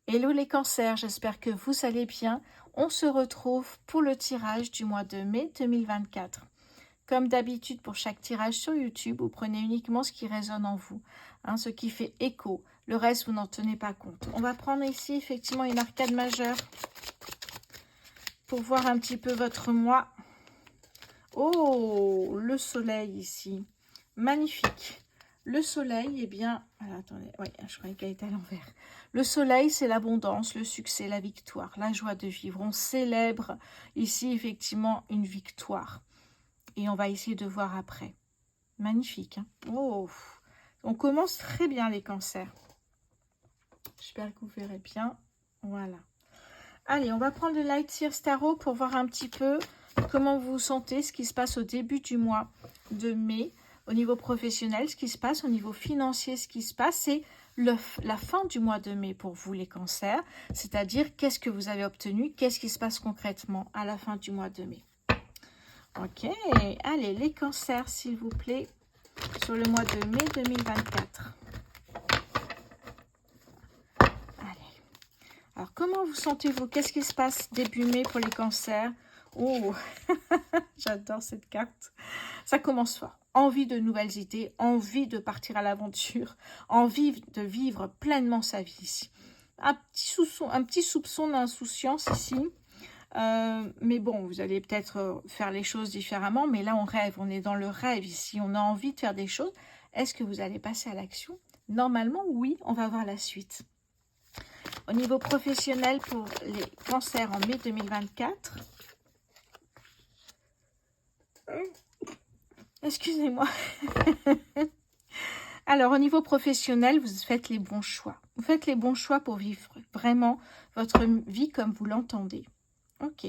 Hello les cancers, j'espère que vous allez bien. On se retrouve pour le tirage du mois de mai 2024. Comme d'habitude pour chaque tirage sur YouTube, vous prenez uniquement ce qui résonne en vous, ce qui fait écho. Le reste, vous n'en tenez pas compte. On va prendre ici effectivement une arcade majeure pour voir un petit peu votre mois. Oh, le soleil ici. Magnifique. Le soleil, eh bien... Alors, attendez, oui, je croyais qu'elle était à l'envers. Le soleil, c'est l'abondance, le succès, la victoire, la joie de vivre. On célèbre ici, effectivement, une victoire. Et on va essayer de voir après. Magnifique. Hein. Oh, on commence très bien, les cancers. J'espère que vous verrez bien. Voilà. Allez, on va prendre le Light Seer Tarot pour voir un petit peu comment vous vous sentez, ce qui se passe au début du mois de mai. Au niveau professionnel, ce qui se passe, au niveau financier, ce qui se passe, c'est la fin du mois de mai pour vous les cancers, c'est-à-dire qu'est-ce que vous avez obtenu, qu'est-ce qui se passe concrètement à la fin du mois de mai. Ok, allez les cancers s'il vous plaît, sur le mois de mai 2024. Allez, alors comment vous sentez-vous, qu'est-ce qui se passe début mai pour les cancers? Oh, j'adore cette carte, ça commence fort. Envie de nouvelles idées, envie de partir à l'aventure, envie de vivre pleinement sa vie ici. Un petit soupçon d'insouciance ici. Mais bon, vous allez peut-être faire les choses différemment. Mais là, on rêve, on est dans le rêve ici. On a envie de faire des choses. Est-ce que vous allez passer à l'action? Normalement, oui. On va voir la suite. Au niveau professionnel pour les cancers en mai 2024... Excusez-moi. Alors, au niveau professionnel, vous faites les bons choix. Vous faites les bons choix pour vivre vraiment votre vie comme vous l'entendez. Ok.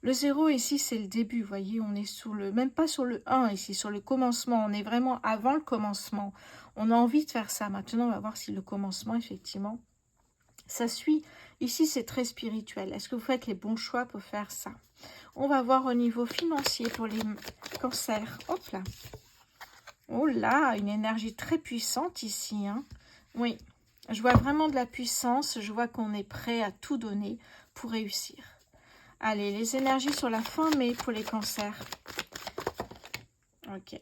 Le 0 ici, c'est le début. Vous voyez, on est sur le... Même pas sur le 1 ici, sur le commencement. On est vraiment avant le commencement. On a envie de faire ça. Maintenant, on va voir si le commencement, effectivement, ça suit. Ici, c'est très spirituel. Est-ce que vous faites les bons choix pour faire ça? On va voir au niveau financier pour les cancers. Hop là. Oh là, une énergie très puissante ici. Hein. Oui, je vois vraiment de la puissance. Je vois qu'on est prêt à tout donner pour réussir. Allez, les énergies sur la fin mai pour les cancers. Ok.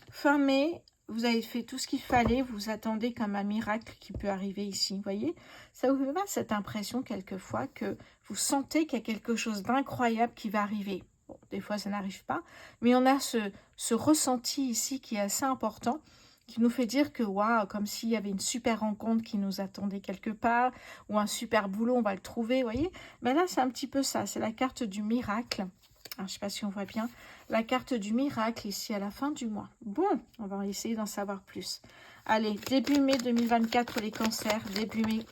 Fin mai, vous avez fait tout ce qu'il fallait. Vous attendez comme un miracle qui peut arriver ici. Vous voyez, ça vous fait pas cette impression quelquefois que vous sentez qu'il y a quelque chose d'incroyable qui va arriver. Bon, des fois, ça n'arrive pas. Mais on a ce ressenti ici qui est assez important, qui nous fait dire que, waouh, comme s'il y avait une super rencontre qui nous attendait quelque part, ou un super boulot, on va le trouver, vous voyez. Mais là, c'est un petit peu ça. C'est la carte du miracle. Alors, je ne sais pas si on voit bien. La carte du miracle ici à la fin du mois. Bon, on va essayer d'en savoir plus. Allez, début mai 2024 pour les cancers. Début mai.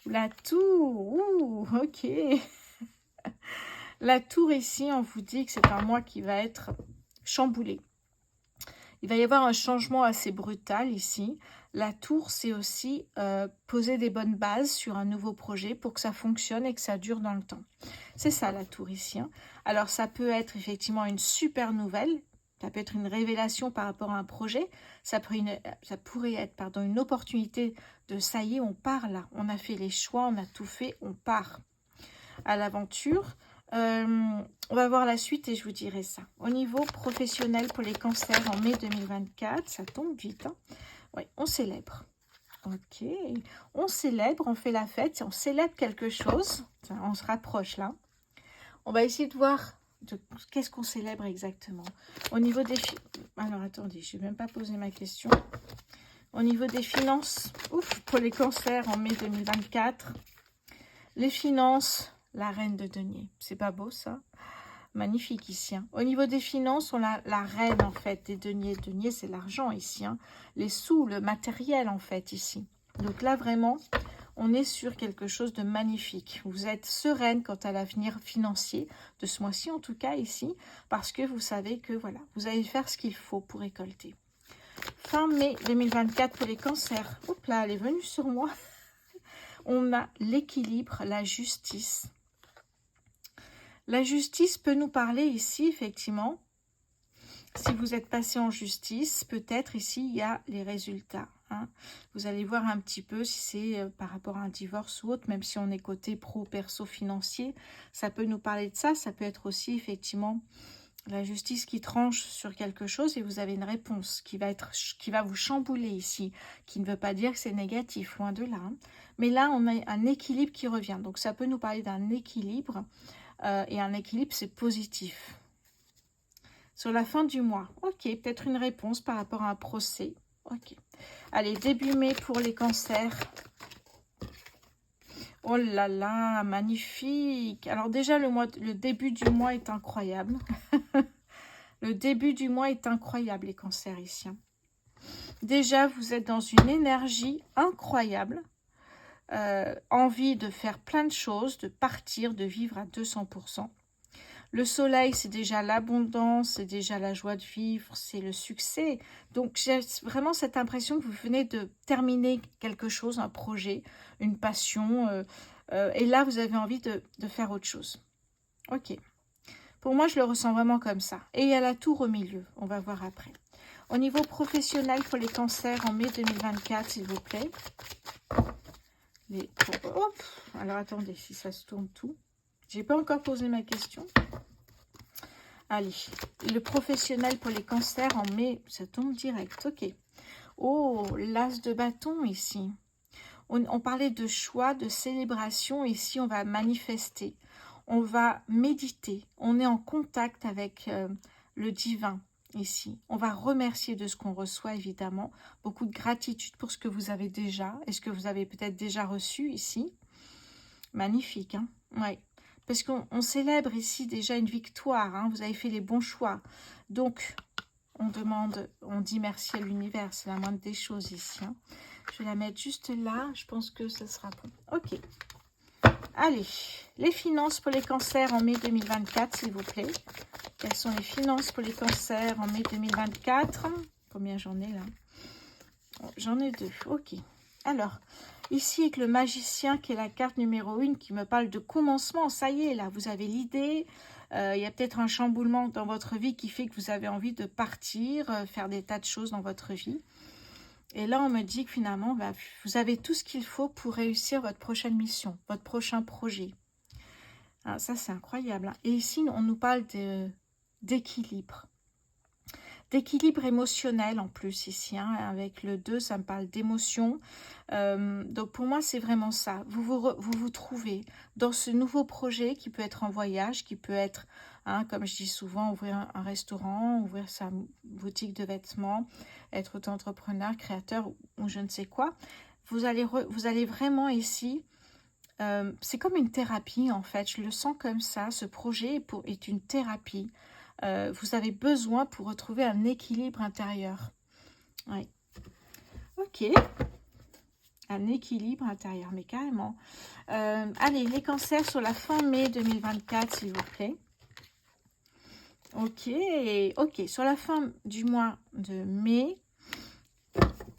La tour. Ouh, ok. La tour ici, on vous dit que c'est un mois qui va être chamboulé. Il va y avoir un changement assez brutal ici. La tour, c'est aussi poser des bonnes bases sur un nouveau projet pour que ça fonctionne et que ça dure dans le temps. C'est ça la tour ici. Hein. Alors ça peut être effectivement une super nouvelle. Ça peut être une révélation par rapport à un projet. Ça pourrait être une opportunité de ça y est, on part là. On a fait les choix, on a tout fait, on part à l'aventure. On va voir la suite et je vous dirai ça. Au niveau professionnel pour les cancers en mai 2024, ça tombe vite. Hein. Oui, on célèbre. Ok, on célèbre, on fait la fête, on célèbre quelque chose. On se rapproche là. On va essayer de voir qu'est-ce qu'on célèbre exactement. Au niveau des... Alors attendez, je n'ai même pas posé ma question. Au niveau des finances, pour les cancers en mai 2024, les finances... La reine de denier, c'est pas beau ça? Magnifique ici. Hein. Au niveau des finances, on a la reine en fait des deniers. Denier, c'est l'argent ici. Hein. Les sous, le matériel en fait ici. Donc là vraiment, on est sur quelque chose de magnifique. Vous êtes sereine quant à l'avenir financier de ce mois-ci en tout cas ici. Parce que vous savez que voilà, vous allez faire ce qu'il faut pour récolter. Fin mai 2024 pour les cancers. Hop là, elle est venue sur moi. On a l'équilibre, la justice. La justice peut nous parler ici, effectivement. Si vous êtes passé en justice, peut-être ici, il y a les résultats. hein. Vous allez voir un petit peu si c'est par rapport à un divorce ou autre, même si on est côté pro, perso, financier, ça peut nous parler de ça. Ça peut être aussi effectivement la justice qui tranche sur quelque chose et vous avez une réponse qui va vous chambouler ici, qui ne veut pas dire que c'est négatif, loin de là, hein. Mais là, on a un équilibre qui revient. Donc, ça peut nous parler d'un équilibre. Et un équilibre, c'est positif. Sur la fin du mois. Ok, peut-être une réponse par rapport à un procès. Ok. Allez, début mai pour les cancers. Oh là là, magnifique. Alors déjà, le début du mois est incroyable. Le début du mois est incroyable, les cancers ici, hein. Déjà, vous êtes dans une énergie incroyable. Envie de faire plein de choses, de partir, de vivre à 200%. Le soleil, c'est déjà l'abondance, c'est déjà la joie de vivre, c'est le succès. Donc, j'ai vraiment cette impression que vous venez de terminer quelque chose, un projet, une passion. Et là, vous avez envie de faire autre chose. Ok. Pour moi, je le ressens vraiment comme ça. Et il y a la tour au milieu. On va voir après. Au niveau professionnel, pour les cancers en mai 2024, s'il vous plaît. Hop. Alors, attendez, si ça se tourne tout. J'ai pas encore posé ma question. Allez, le professionnel pour les cancers en mai, ça tombe direct, ok. Oh, l'as de bâton ici. On parlait de choix, de célébration, ici on va manifester. On va méditer, on est en contact avec le divin ici. On va remercier de ce qu'on reçoit évidemment. Beaucoup de gratitude pour ce que vous avez déjà et ce que vous avez peut-être déjà reçu ici. Magnifique, hein? Ouais. Parce qu'on célèbre ici déjà une victoire, hein. Vous avez fait les bons choix. Donc, on dit merci à l'univers. C'est la moindre des choses ici, hein. Je vais la mettre juste là. Je pense que ce sera bon. Ok. Allez, les finances pour les cancers en mai 2024, s'il vous plaît. Quelles sont les finances pour les cancers en mai 2024? Combien j'en ai là? J'en ai 2. Ok. Alors, ici avec le magicien qui est la carte numéro 1 qui me parle de commencement. Ça y est, là, vous avez l'idée. Il y a peut-être un chamboulement dans votre vie qui fait que vous avez envie de partir, faire des tas de choses dans votre vie. Et là, on me dit que finalement, bah, vous avez tout ce qu'il faut pour réussir votre prochaine mission, votre prochain projet. Ah, ça, c'est incroyable, hein. Et ici, on nous parle d'équilibre. D'équilibre émotionnel en plus ici, hein. Avec le 2, ça me parle d'émotion. Donc pour moi, c'est vraiment ça. Vous trouvez dans ce nouveau projet qui peut être en voyage, qui peut être, hein, comme je dis souvent, ouvrir un restaurant, ouvrir sa boutique de vêtements, être auto-entrepreneur, créateur ou je ne sais quoi. Vous allez vraiment ici, c'est comme une thérapie en fait. Je le sens comme ça. Ce projet est une thérapie. Vous avez besoin pour retrouver un équilibre intérieur. Oui. Ok. Un équilibre intérieur, mais carrément. Allez, les cancers sur la fin mai 2024, s'il vous plaît. Ok. Ok, sur la fin du mois de mai,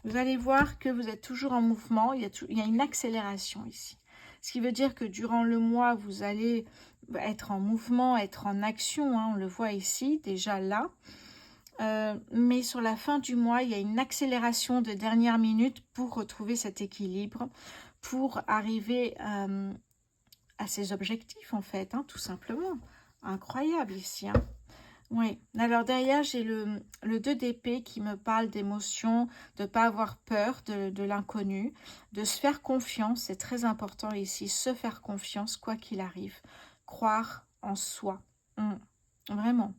vous allez voir que vous êtes toujours en mouvement. Il y a une accélération ici. Ce qui veut dire que durant le mois, vous allez être en mouvement, être en action, hein, on le voit ici, déjà là. Mais sur la fin du mois, il y a une accélération de dernière minute pour retrouver cet équilibre, pour arriver à ses objectifs, en fait, hein, tout simplement. Incroyable ici, hein. Oui, alors derrière, j'ai le 2 d'épée qui me parle d'émotion, de ne pas avoir peur de l'inconnu, de se faire confiance, c'est très important ici, se faire confiance, quoi qu'il arrive, croire en soi, vraiment.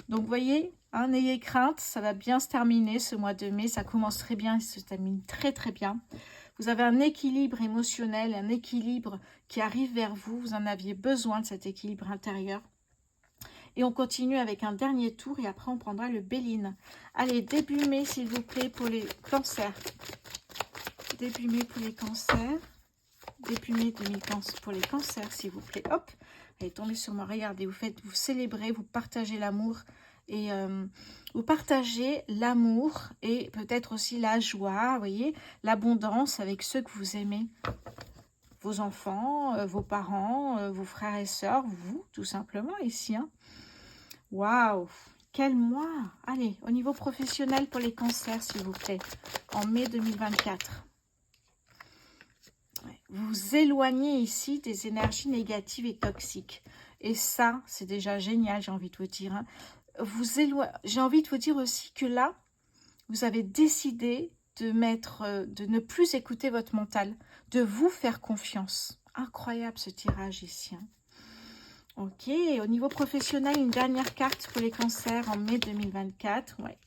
Donc, vous voyez, hein, n'ayez crainte, ça va bien se terminer ce mois de mai, ça commence très bien, ça se termine très très bien. Vous avez un équilibre émotionnel, un équilibre qui arrive vers vous, vous en aviez besoin de cet équilibre intérieur. Et on continue avec un dernier tour et après on prendra le Béline. Allez, début mai s'il vous plaît pour les cancers. Début mai pour les cancers. Début mai 2015 pour les cancers s'il vous plaît. Hop, allez, tombez sur moi, regardez, vous célébrez, vous partagez l'amour. Et vous partagez l'amour et peut-être aussi la joie, vous voyez, l'abondance avec ceux que vous aimez. Vos enfants, vos parents, vos frères et sœurs, vous, tout simplement, ici, hein. Waouh! Quel mois? Allez, au niveau professionnel pour les cancers, s'il vous plaît, en mai 2024. Vous vous éloignez ici des énergies négatives et toxiques. Et ça, c'est déjà génial, j'ai envie de vous dire. Hein. J'ai envie de vous dire aussi que là, vous avez décidé de ne plus écouter votre mental, de vous faire confiance. Incroyable ce tirage ici. Hein. Ok, au niveau professionnel, une dernière carte pour les cancers en mai 2024. Ouais.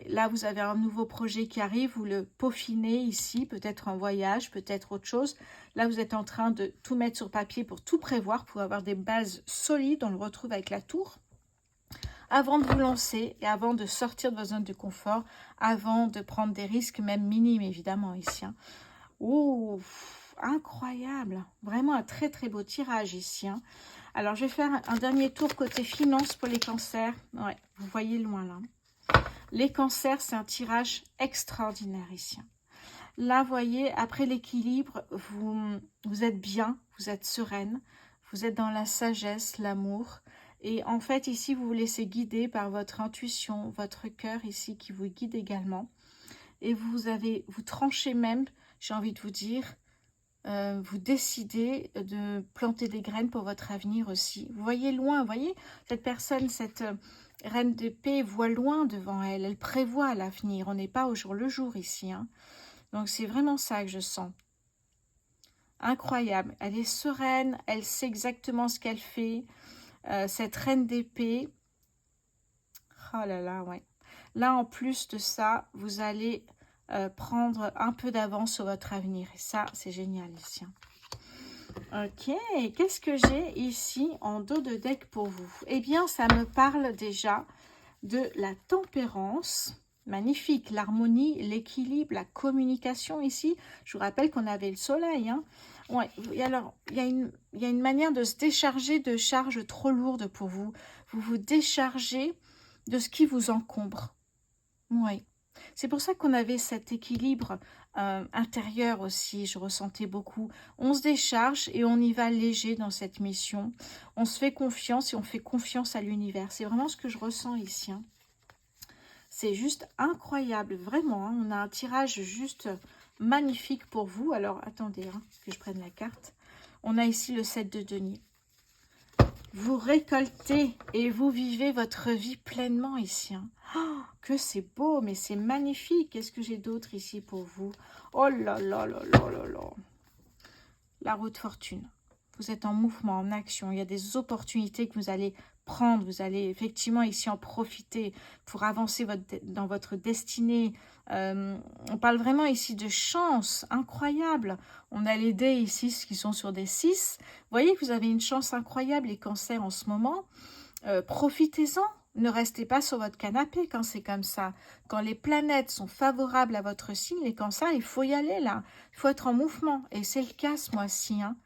Là, vous avez un nouveau projet qui arrive, vous le peaufinez ici, peut-être un voyage, peut-être autre chose. Là, vous êtes en train de tout mettre sur papier pour tout prévoir, pour avoir des bases solides. On le retrouve avec la tour. Avant de vous lancer et avant de sortir de votre zone de confort, avant de prendre des risques, même minimes, évidemment, ici. Hein. Oh, incroyable. Vraiment un très, très beau tirage ici. Hein. Alors, je vais faire un dernier tour côté finance pour les cancers. Ouais, vous voyez loin, là. Les cancers, c'est un tirage extraordinaire ici. Là, vous voyez, après l'équilibre, vous êtes bien, vous êtes sereine, vous êtes dans la sagesse, l'amour. Et en fait, ici, vous vous laissez guider par votre intuition, votre cœur ici qui vous guide également. Et vous tranchez même, j'ai envie de vous dire, vous décidez de planter des graines pour votre avenir aussi. Vous voyez loin, vous voyez, cette personne, cette reine d'épée voit loin devant elle, elle prévoit l'avenir, on n'est pas au jour le jour ici. Hein. Donc c'est vraiment ça que je sens. Incroyable, elle est sereine, elle sait exactement ce qu'elle fait. Cette reine d'épée, oh là là, ouais. Là, en plus de ça, vous allez prendre un peu d'avance sur votre avenir. Et ça, c'est génial ici. Ok, qu'est-ce que j'ai ici en dos de deck pour vous? Eh bien, ça me parle déjà de la tempérance. Magnifique, l'harmonie, l'équilibre, la communication ici. Je vous rappelle qu'on avait le soleil. Hein. Ouais. Et alors, il y a une manière de se décharger de charges trop lourdes pour vous. Vous vous déchargez de ce qui vous encombre. Oui. C'est pour ça qu'on avait cet équilibre intérieur aussi, je ressentais beaucoup. On se décharge et on y va léger dans cette mission. On se fait confiance et on fait confiance à l'univers. C'est vraiment ce que je ressens ici. Hein. C'est juste incroyable, vraiment. Hein. On a un tirage juste magnifique pour vous. Alors, attendez que je prenne la carte. On a ici le 7 de denier. Vous récoltez et vous vivez votre vie pleinement ici. Hein. Oh, que c'est beau, mais c'est magnifique. Qu'est-ce que j'ai d'autre ici pour vous? Oh là là là là là là. La roue de fortune. Vous êtes en mouvement, en action. Il y a des opportunités que vous allez prendre. Vous allez effectivement ici en profiter pour avancer dans votre destinée. On parle vraiment ici de chance incroyable. On a les dés ici qui sont sur des 6. Vous voyez que vous avez une chance incroyable, les cancers en ce moment. Profitez-en. Ne restez pas sur votre canapé quand c'est comme ça. Quand les planètes sont favorables à votre signe, les cancers, il faut y aller là. Il faut être en mouvement. Et c'est le cas ce mois-ci. Hein.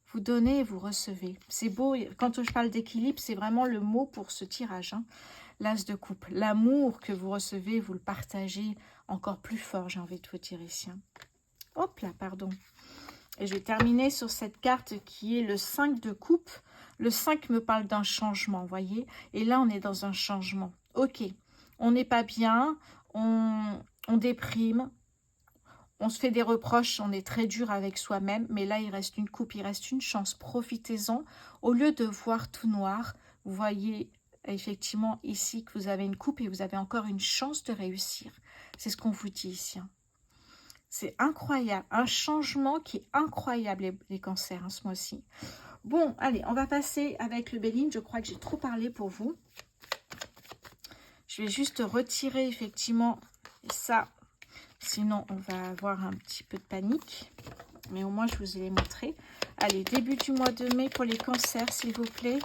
Vous donnez et vous recevez. C'est beau. Quand je parle d'équilibre, c'est vraiment le mot pour ce tirage. Hein. L'as de coupe. L'amour que vous recevez, vous le partagez encore plus fort, j'ai envie de vous dire ici. Hein. Hop là, pardon. Et je vais terminer sur cette carte qui est le 5 de coupe. Le 5 me parle d'un changement, vous voyez. Et là, on est dans un changement. Ok, on n'est pas bien, on déprime, on se fait des reproches, on est très dur avec soi-même. Mais là, il reste une coupe, il reste une chance. Profitez-en. Au lieu de voir tout noir, vous voyez effectivement ici que vous avez une coupe et vous avez encore une chance de réussir. C'est ce qu'on vous dit ici. Hein. C'est incroyable, un changement qui est incroyable, les cancers, hein, ce mois-ci. Bon, allez, on va passer avec le Béline. Je crois que j'ai trop parlé pour vous. Je vais juste retirer effectivement ça. Sinon, on va avoir un petit peu de panique. Mais au moins, je vous ai montré. Allez, début du mois de mai pour les cancers, s'il vous plaît.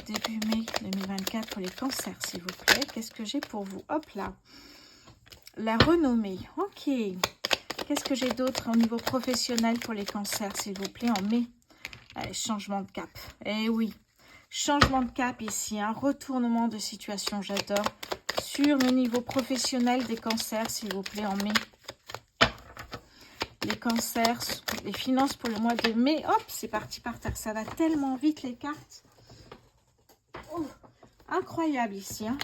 Début mai 2024 pour les cancers, s'il vous plaît. Qu'est-ce que j'ai pour vous? Hop là. La renommée. Ok. Qu'est-ce que j'ai d'autre au niveau professionnel pour les cancers, s'il vous plaît, en mai? Allez, changement de cap. Eh oui. Changement de cap ici. Un retournement de situation, j'adore. Sur le niveau professionnel des cancers, s'il vous plaît, en mai. Les cancers, les finances pour le mois de mai. Hop, c'est parti par terre. Ça va tellement vite, les cartes. Incroyable ici, hein.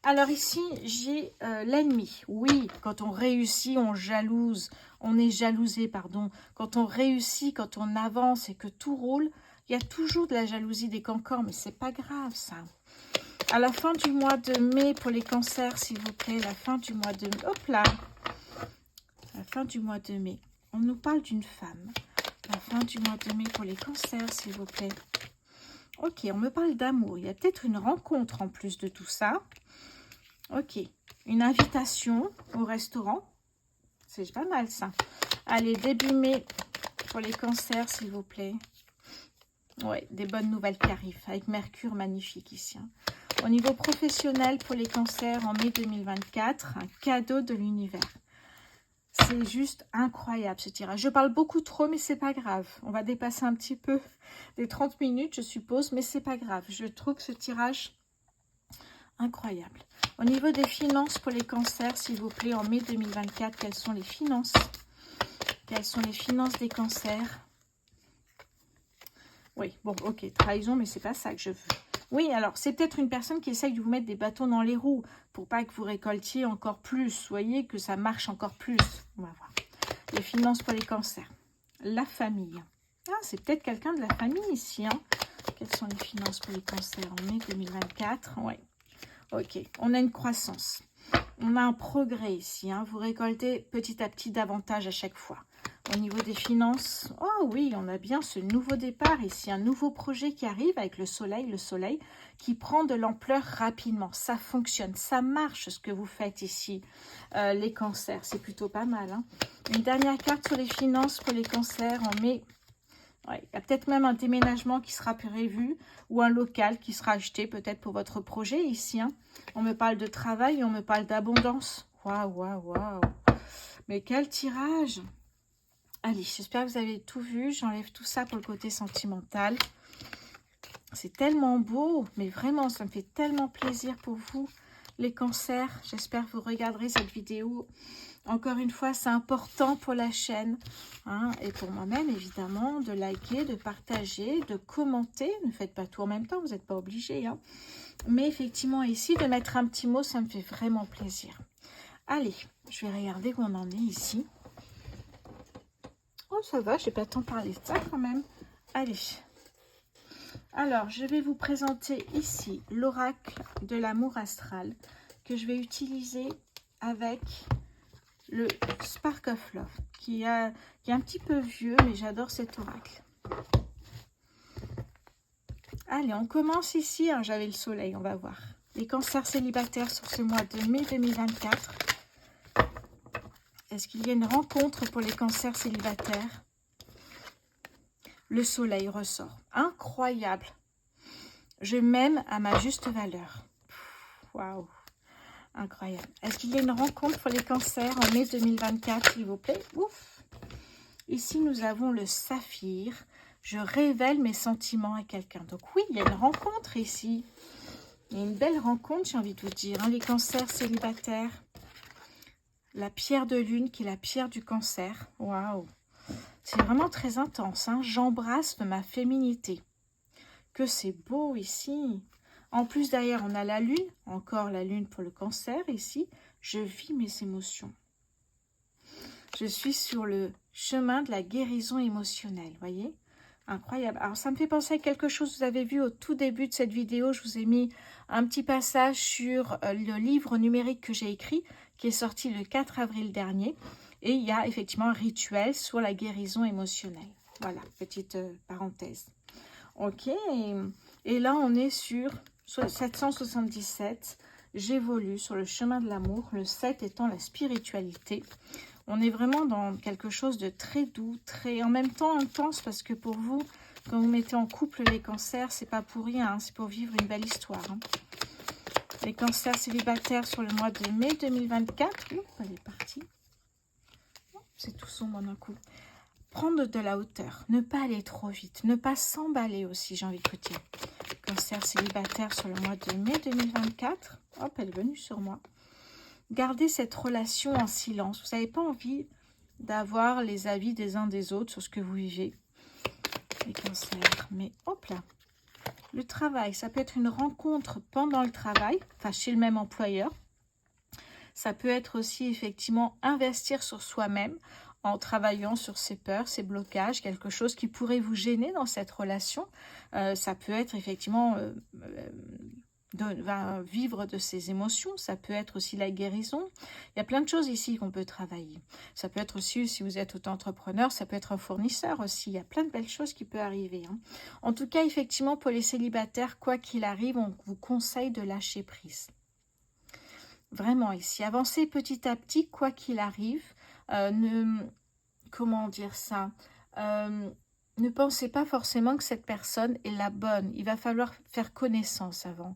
Alors ici, j'ai l'ennemi. Oui, quand on réussit, on jalouse. On est jalousé, pardon. Quand on réussit, quand on avance et que tout roule, il y a toujours de la jalousie des cancans, mais c'est pas grave, ça. À la fin du mois de mai, pour les cancers, s'il vous plaît, la fin du mois de mai. Hop là! La fin du mois de mai. On nous parle d'une femme. La fin du mois de mai pour les cancers, s'il vous plaît. Ok, on me parle d'amour. Il y a peut-être une rencontre en plus de tout ça. Ok, une invitation au restaurant. C'est pas mal ça. Allez, début mai pour les cancers, s'il vous plaît. Ouais, des bonnes nouvelles qui arrivent avec Mercure magnifique ici. Hein. Au niveau professionnel pour les cancers en mai 2024, un cadeau de l'univers. C'est juste incroyable ce tirage. Je parle beaucoup trop, mais c'est pas grave. On va dépasser un petit peu des 30 minutes, je suppose, mais c'est pas grave. Je trouve ce tirage incroyable. Au niveau des finances pour les cancers, s'il vous plaît, en mai 2024, quelles sont les finances? Quelles sont les finances des cancers? Oui, bon, ok, trahison, mais c'est pas ça que je veux. Oui, alors, c'est peut-être une personne qui essaye de vous mettre des bâtons dans les roues pour pas que vous récoltiez encore plus. Vous voyez, que ça marche encore plus. On va voir. Les finances pour les cancers. La famille. Ah, c'est peut-être quelqu'un de la famille ici. Hein. Quelles sont les finances pour les cancers en mai 2024? Oui. Ok, on a une croissance. On a un progrès ici. Hein. Vous récoltez petit à petit davantage à chaque fois. Au niveau des finances, oh oui, on a bien ce nouveau départ ici, un nouveau projet qui arrive avec le soleil qui prend de l'ampleur rapidement. Ça fonctionne, ça marche ce que vous faites ici, les cancers, c'est plutôt pas mal. Hein. Une dernière carte sur les finances pour les cancers en mai. Ouais, il y a peut-être même un déménagement qui sera prévu ou un local qui sera acheté peut-être pour votre projet ici. Hein. On me parle de travail et on me parle d'abondance. Waouh, waouh, waouh. Mais quel tirage! Allez, j'espère que vous avez tout vu. J'enlève tout ça pour le côté sentimental. C'est tellement beau, mais vraiment, ça me fait tellement plaisir pour vous, les cancers. J'espère que vous regarderez cette vidéo. Encore une fois, c'est important pour la chaîne hein, et pour moi-même, évidemment, de liker, de partager, de commenter. Ne faites pas tout en même temps, vous n'êtes pas obligés. Hein. Mais effectivement, ici, de mettre un petit mot, ça me fait vraiment plaisir. Allez, je vais regarder où on en est ici. Oh, ça va, j'ai pas tant parlé de ça quand même. Allez. Alors, je vais vous présenter ici l'oracle de l'amour astral que je vais utiliser avec le Spark of Love qui est un petit peu vieux, mais j'adore cet oracle. Allez, on commence ici. Hein, j'avais le soleil, on va voir. Les cancers célibataires sur ce mois de mai 2024. Est-ce qu'il y a une rencontre pour les cancers célibataires? Le soleil ressort. Incroyable. Je m'aime à ma juste valeur. Waouh. Incroyable. Est-ce qu'il y a une rencontre pour les cancers en mai 2024, s'il vous plaît? Ouf. Ici, nous avons le saphir. Je révèle mes sentiments à quelqu'un. Donc oui, il y a une rencontre ici. Il y a une belle rencontre, j'ai envie de vous dire. Hein, les cancers célibataires. La pierre de lune qui est la pierre du cancer. Waouh. C'est vraiment très intense. Hein. J'embrasse de ma féminité. Que c'est beau ici. En plus, derrière, on a la lune. Encore la lune pour le cancer ici. Je vis mes émotions. Je suis sur le chemin de la guérison émotionnelle. Voyez? Incroyable. Alors, ça me fait penser à quelque chose. Vous avez vu au tout début de cette vidéo, je vous ai mis un petit passage sur le livre numérique que j'ai écrit, qui est sorti le 4 avril dernier. Et il y a effectivement un rituel sur la guérison émotionnelle. Voilà, petite parenthèse. Ok, et là, on est sur 777. J'évolue sur le chemin de l'amour, le 7 étant la spiritualité. On est vraiment dans quelque chose de très doux, très en même temps intense, parce que pour vous, quand vous mettez en couple les cancers, c'est pas pour rien, hein, c'est pour vivre une belle histoire. Hein. Les cancers célibataires sur le mois de mai 2024. Ouh, elle est partie. C'est tout sombre d'un coup. Prendre de la hauteur, ne pas aller trop vite, ne pas s'emballer aussi, j'ai envie de vous dire. Cancer célibataire sur le mois de mai 2024. Hop, elle est venue sur moi. Gardez cette relation en silence. Vous n'avez pas envie d'avoir les avis des uns des autres sur ce que vous vivez. Les cancers. Mais hop là. Le travail, ça peut être une rencontre pendant le travail, enfin chez le même employeur. Ça peut être aussi effectivement investir sur soi-même en travaillant sur ses peurs, ses blocages, quelque chose qui pourrait vous gêner dans cette relation. Ça peut être effectivement vivre de ses émotions, ça peut être aussi la guérison. Il y a plein de choses ici qu'on peut travailler. Ça peut être aussi, si vous êtes auto-entrepreneur, ça peut être un fournisseur aussi. Il y a plein de belles choses qui peuvent arriver. En tout cas, effectivement, pour les célibataires, quoi qu'il arrive, on vous conseille de lâcher prise. Vraiment ici, avancez petit à petit, quoi qu'il arrive. Comment dire ça, ne pensez pas forcément que cette personne est la bonne. Il va falloir faire connaissance avant.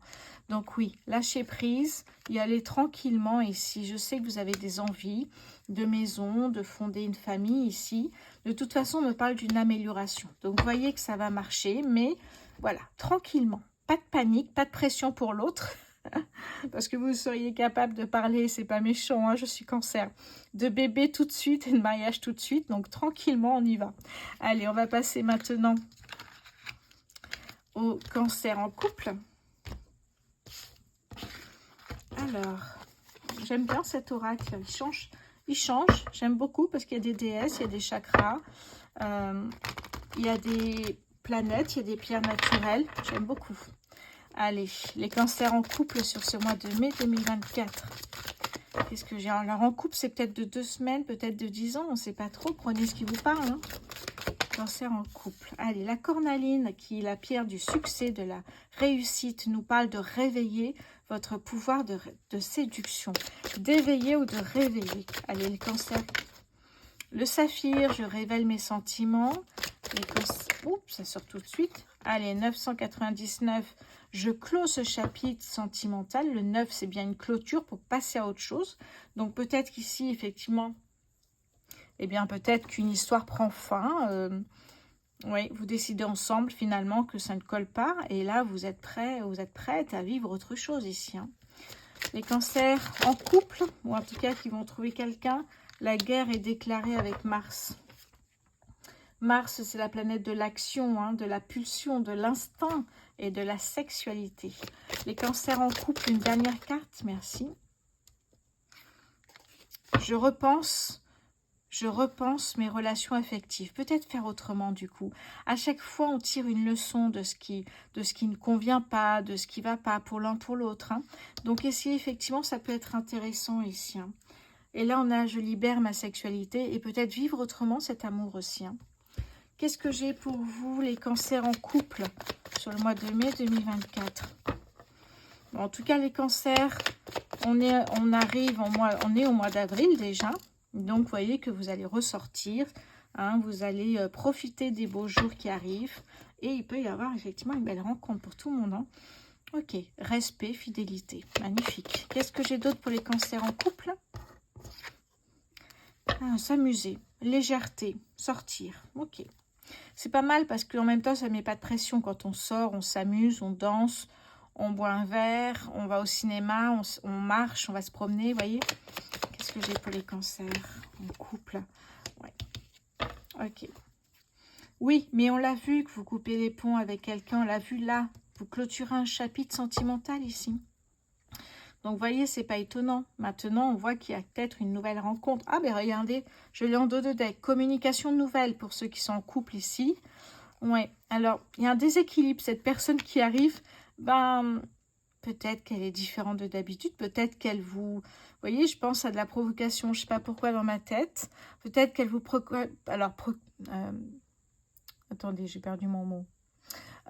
Donc oui, lâchez prise, y aller tranquillement ici. Je sais que vous avez des envies de maison, de fonder une famille ici. De toute façon, on me parle d'une amélioration. Donc vous voyez que ça va marcher, mais voilà, tranquillement. Pas de panique, pas de pression pour l'autre. Parce que vous seriez capable de parler, c'est pas méchant, hein, je suis Cancer, de bébé tout de suite et de mariage tout de suite, donc tranquillement on y va. Allez, on va passer maintenant au Cancer en couple. Alors, j'aime bien cet oracle, il change, j'aime beaucoup parce qu'il y a des déesses, il y a des chakras, il y a des planètes, il y a des pierres naturelles, j'aime beaucoup. Allez, les cancers en couple sur ce mois de mai 2024. Qu'est-ce que j'ai? Alors en couple, c'est peut-être de 2 semaines, peut-être de 10 ans, on ne sait pas trop. Prenez ce qui vous parle. Hein. Cancer en couple. Allez, la cornaline, qui est la pierre du succès, de la réussite, nous parle de réveiller votre pouvoir de séduction. D'éveiller ou de réveiller. Allez, les cancers. Le saphir, je révèle mes sentiments. Oups, ça sort tout de suite. Allez, 999, je clôt ce chapitre sentimental. Le 9, c'est bien une clôture pour passer à autre chose. Donc peut-être qu'ici, effectivement, eh bien peut-être qu'une histoire prend fin. Oui, vous décidez ensemble finalement que ça ne colle pas. Et là, vous êtes prête à vivre autre chose ici. Hein. Les cancers en couple, ou en tout cas qui vont trouver quelqu'un, la guerre est déclarée avec Mars. Mars, c'est la planète de l'action, hein, de la pulsion, de l'instinct et de la sexualité. Les cancers en couple, une dernière carte, merci. Je repense mes relations affectives. Peut-être faire autrement du coup. À chaque fois, on tire une leçon de ce qui ne convient pas, de ce qui ne va pas pour l'un pour l'autre. Hein. Donc, essayez effectivement, ça peut être intéressant ici. Hein. Et là, on a je libère ma sexualité et peut-être vivre autrement cet amour aussi. Hein. Qu'est-ce que j'ai pour vous, les cancers en couple, sur le mois de mai 2024? Bon, en tout cas, les cancers, on est au mois d'avril déjà. Donc, vous voyez que vous allez ressortir. Hein, vous allez profiter des beaux jours qui arrivent. Et il peut y avoir effectivement une belle rencontre pour tout le monde. Hein. Ok, respect, fidélité. Magnifique. Qu'est-ce que j'ai d'autre pour les cancers en couple? S'amuser, légèreté, sortir. Ok. C'est pas mal parce qu'en même temps, ça ne met pas de pression. Quand on sort, on s'amuse, on danse, on boit un verre, on va au cinéma, on marche, on va se promener, vous voyez. Qu'est-ce que j'ai pour les cancers en couple? Ouais. Ok. Oui, mais on l'a vu que vous coupez les ponts avec quelqu'un, on l'a vu là. Vous clôturez un chapitre sentimental ici. Donc, vous voyez, c'est pas étonnant. Maintenant, on voit qu'il y a peut-être une nouvelle rencontre. Ah, ben regardez, je l'ai en dos de deck. Communication nouvelle pour ceux qui sont en couple ici. Ouais, alors, il y a un déséquilibre. Cette personne qui arrive, ben, peut-être qu'elle est différente de d'habitude. Peut-être qu'elle vous... Vous voyez, je pense à de la provocation. Je sais pas pourquoi dans ma tête. Peut-être qu'elle vous... Attendez, j'ai perdu mon mot.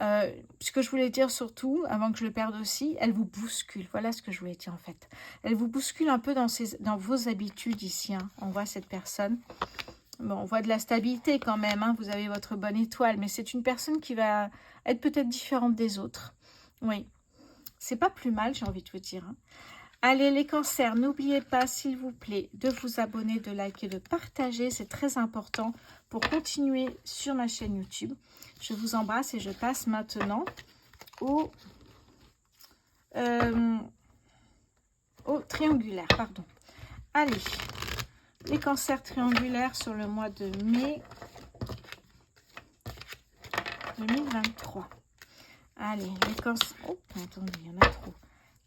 Ce que je voulais dire surtout, avant que je le perde aussi, elle vous bouscule. Voilà ce que je voulais dire en fait. Elle vous bouscule un peu dans vos habitudes ici. Hein. On voit cette personne. Bon, on voit de la stabilité quand même. Hein. Vous avez votre bonne étoile. Mais c'est une personne qui va être peut-être différente des autres. Oui. C'est pas plus mal, j'ai envie de vous dire. Hein. Allez, les cancers, n'oubliez pas, s'il vous plaît, de vous abonner, de liker, de partager. C'est très important pour continuer sur ma chaîne YouTube. Je vous embrasse et je passe maintenant au triangulaire. Pardon. Allez, les cancers triangulaires sur le mois de mai 2023. Allez, les cancers... Oh, attendez, il y en a trop.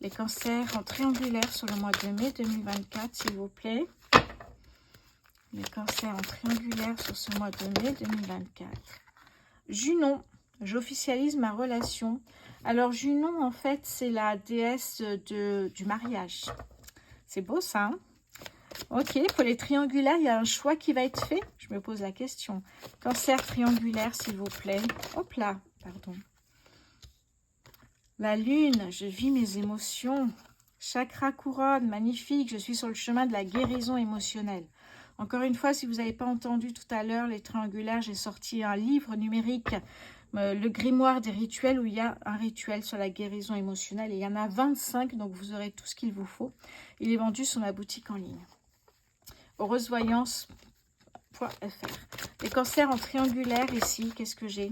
Les cancers en triangulaire sur le mois de mai 2024, s'il vous plaît. Les cancers en triangulaire sur ce mois de mai 2024. Junon, j'officialise ma relation. Alors, Junon, en fait, c'est la déesse du mariage. C'est beau, ça, hein? Ok, pour les triangulaires, il y a un choix qui va être fait. Je me pose la question. Cancer triangulaire, s'il vous plaît. Hop là, pardon. La lune, je vis mes émotions. Chakra couronne, magnifique. Je suis sur le chemin de la guérison émotionnelle. Encore une fois, si vous n'avez pas entendu tout à l'heure, les triangulaires, j'ai sorti un livre numérique, le grimoire des rituels, où il y a un rituel sur la guérison émotionnelle. Et il y en a 25, donc vous aurez tout ce qu'il vous faut. Il est vendu sur ma boutique en ligne. Heureusvoyance.fr. Les cancers en triangulaire ici, qu'est-ce que j'ai?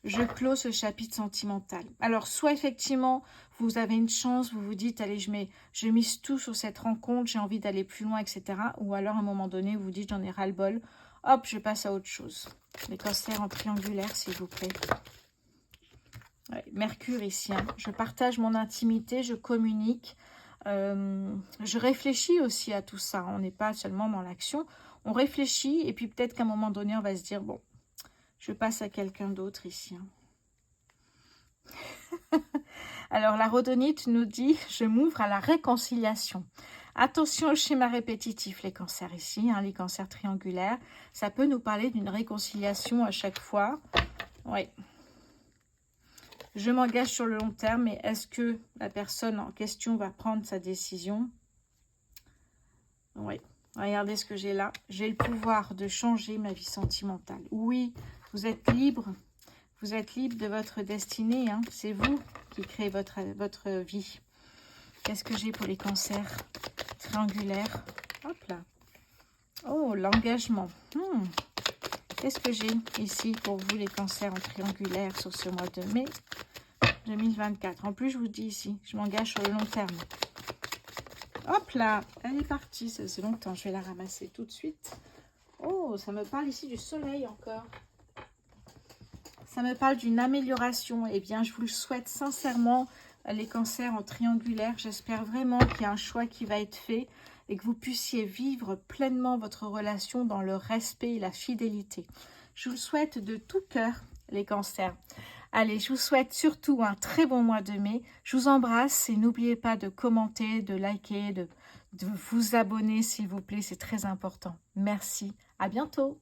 Je clôt ce chapitre sentimental. Alors, soit effectivement, vous avez une chance, vous vous dites, allez, je mise tout sur cette rencontre, j'ai envie d'aller plus loin, etc. Ou alors, à un moment donné, vous vous dites, j'en ai ras-le-bol, hop, je passe à autre chose. Les cancers en triangulaire, s'il vous plaît. Ouais, Mercure ici, hein. Je partage mon intimité, je communique. Je réfléchis aussi à tout ça. On n'est pas seulement dans l'action. On réfléchit et puis peut-être qu'à un moment donné, on va se dire, bon, je passe à quelqu'un d'autre ici. Alors, la rhodonite nous dit, je m'ouvre à la réconciliation. Attention au schéma répétitif, les cancers ici, hein, les cancers triangulaires. Ça peut nous parler d'une réconciliation à chaque fois. Oui. Je m'engage sur le long terme, mais est-ce que la personne en question va prendre sa décision? Oui. Regardez ce que j'ai là. J'ai le pouvoir de changer ma vie sentimentale. Oui, vous êtes libre. Vous êtes libre de votre destinée. Hein. C'est vous qui créez votre vie. Qu'est-ce que j'ai pour les cancers triangulaires? Hop là. Oh, l'engagement. Qu'est-ce que j'ai ici pour vous, les cancers en triangulaire sur ce mois de mai 2024? En plus, je vous dis ici, je m'engage sur le long terme. Hop là, elle est partie, ça faisait longtemps, je vais la ramasser tout de suite. Oh, ça me parle ici du soleil encore. Ça me parle d'une amélioration. Eh bien, je vous le souhaite sincèrement, les cancers en triangulaire. J'espère vraiment qu'il y a un choix qui va être fait et que vous puissiez vivre pleinement votre relation dans le respect et la fidélité. Je vous le souhaite de tout cœur, les cancers. Allez, je vous souhaite surtout un très bon mois de mai. Je vous embrasse et n'oubliez pas de commenter, de liker, de vous abonner s'il vous plaît. C'est très important. Merci. À bientôt.